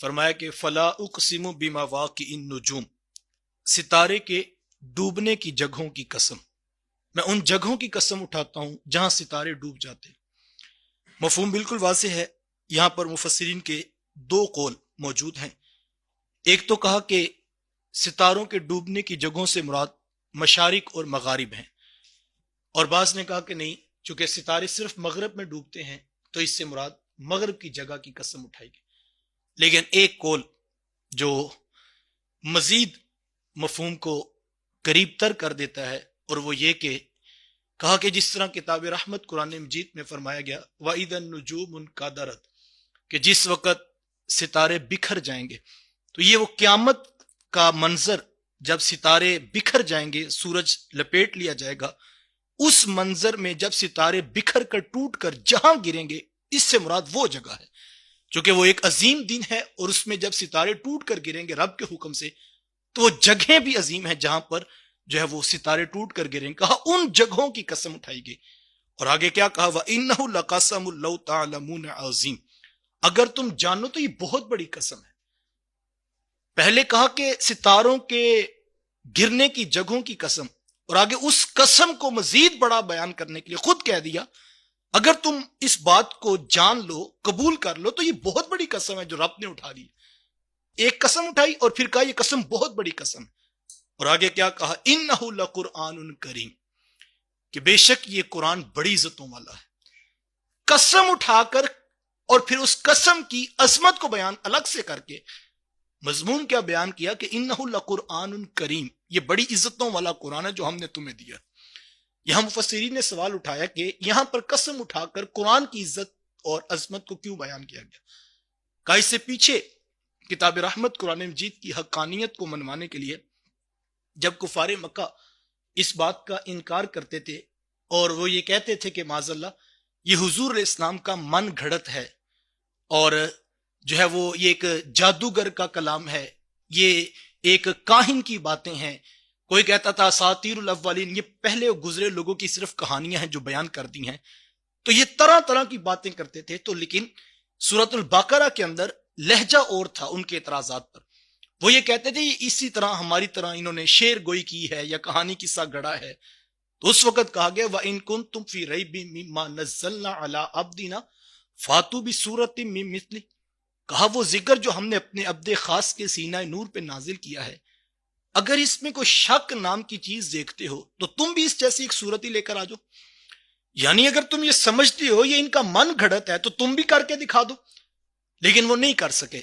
فرمایا کہ فلا اقسم بمواقع النجوم، ستارے کے ڈوبنے کی جگہوں کی قسم، میں ان جگہوں کی قسم اٹھاتا ہوں جہاں ستارے ڈوب جاتے ہیں۔ مفہوم بالکل واضح ہے۔ یہاں پر مفسرین کے دو قول موجود ہیں۔ ایک تو کہا کہ ستاروں کے ڈوبنے کی جگہوں سے مراد مشارق اور مغارب ہیں، اور بعض نے کہا کہ نہیں، چونکہ ستارے صرف مغرب میں ڈوبتے ہیں تو اس سے مراد مغرب کی جگہ کی قسم اٹھائی گئی۔ لیکن ایک قول جو مزید مفہوم کو قریب تر کر دیتا ہے، اور وہ یہ کہ کہا کہ جس طرح کتاب رحمت قرآن مجید میں فرمایا گیا وَإِذَا النُّجُومُ انْكَدَرَتْ، کہ جس وقت ستارے بکھر جائیں گے، تو یہ وہ قیامت کا منظر جب ستارے بکھر جائیں گے، سورج لپیٹ لیا جائے گا، اس منظر میں جب ستارے بکھر کر ٹوٹ کر جہاں گریں گے، اس سے مراد وہ جگہ ہے، چونکہ وہ ایک عظیم دن ہے، اور اس میں جب ستارے ٹوٹ کر گریں گے رب کے حکم سے، تو وہ جگہیں بھی عظیم ہیں جہاں پر جو ہے وہ ستارے ٹوٹ کر گریں گے۔ کہا ان جگہوں کی قسم اٹھائی گئی، اور آگے کیا کہا وَإِنَّهُ لَقَسَمٌ لَوْ تَعْلَمُونَ عَظِيمٌ، اگر تم جانو تو یہ بہت بڑی قسم ہے۔ پہلے کہا کہ ستاروں کے گرنے کی جگہوں کی قسم، اور آگے اس قسم کو مزید بڑا بیان کرنے کے لیے خود کہہ دیا اگر تم اس بات کو جان لو، قبول کر لو، تو یہ بہت بڑی قسم ہے جو رب نے اٹھا دی۔ ایک قسم اٹھائی اور پھر کہا یہ قسم بہت بڑی قسم ہے، اور آگے کیا کہا انہ لقرآن کریم، کہ بے شک یہ قرآن بڑی عزتوں والا ہے۔ قسم اٹھا کر اور پھر اس قسم کی عظمت کو بیان الگ سے کر کے مضمون کیا بیان کیا کہ انہ لقرآن کریم، یہ بڑی عزتوں والا قرآن ہے جو ہم نے تمہیں دیا۔ یہاں مفسرین نے سوال اٹھایا کہ یہاں پر قسم اٹھا کر قرآن کی عزت اور عظمت کو کیوں بیان کیا گیا؟ کہا اس سے پیچھے کتاب رحمت قرآن مجید کی حقانیت کو منوانے کے لیے جب کفار مکہ اس بات کا انکار کرتے تھے اور وہ یہ کہتے تھے کہ معاذ اللہ یہ حضور علیہ السلام کا من گھڑت ہے، اور جو ہے وہ یہ ایک جادوگر کا کلام ہے، یہ ایک کاہن کی باتیں ہیں، کوئی کہتا تھا اساطیر الاولین، یہ پہلے گزرے لوگوں کی صرف کہانیاں ہیں جو بیان کر دی ہیں، تو یہ طرح طرح کی باتیں کرتے تھے۔ تو لیکن سورۃ البقرہ کے اندر لہجہ اور تھا ان کے اعتراضات پر، وہ یہ کہتے تھے اسی طرح ہماری طرح انہوں نے شعر گوئی کی ہے یا کہانی قصہ گڑا ہے۔ تو اس وقت کہا گیا وَإِن كُنتُمْ فِي رَيْبٍ مِّمَّا نَزَّلْنَا عَلَىٰ عَبْدِنَا فَأْتُوا بِسُورَةٍ مِّن مِّثْلِهِ، کہا وہ ذکر جو ہم نے اپنے عبد خاص کے سینہ نور پہ نازل کیا ہے، اگر اس میں کوئی شک نام کی چیز دیکھتے ہو تو تم بھی اس جیسی ایک صورت ہی لے کر آ جاؤ، یعنی اگر تم یہ سمجھتے ہو یہ ان کا من گھڑت ہے تو تم بھی کر کے دکھا دو۔ لیکن وہ نہیں کر سکے،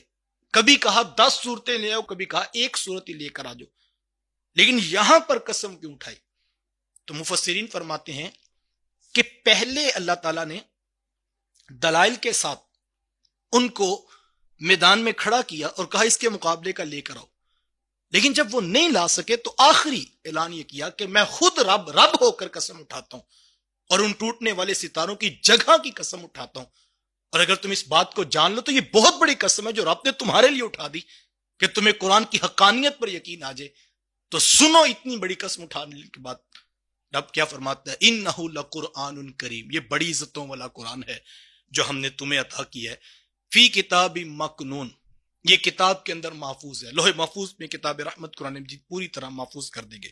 کبھی کہا 10 صورتیں لے آؤ، کبھی کہا ایک صورت ہی لے کر آ جاؤ، لیکن یہاں پر قسم کیوں اٹھائی؟ تو مفسرین فرماتے ہیں کہ پہلے اللہ تعالیٰ نے دلائل کے ساتھ ان کو میدان میں کھڑا کیا اور کہا اس کے مقابلے کا لے کر آؤ، لیکن جب وہ نہیں لا سکے تو آخری اعلان یہ کیا کہ میں خود رب ہو کر قسم اٹھاتا ہوں اور ان ٹوٹنے والے ستاروں کی جگہ کی قسم اٹھاتا ہوں، اور اگر تم اس بات کو جان لو تو یہ بہت بڑی قسم ہے جو رب نے تمہارے لیے اٹھا دی کہ تمہیں قرآن کی حقانیت پر یقین آ جائے۔ تو سنو اتنی بڑی قسم اٹھانے کے بعد رب کیا فرماتا ہے انہ لقرآن کریم، یہ بڑی عزتوں والا قرآن ہے جو ہم نے تمہیں عطا کیا ہے، فی کتاب مکنون، یہ کتاب کے اندر محفوظ ہے، لوح محفوظ میں کتاب رحمت قرآن مجید پوری طرح محفوظ کر دیں گے۔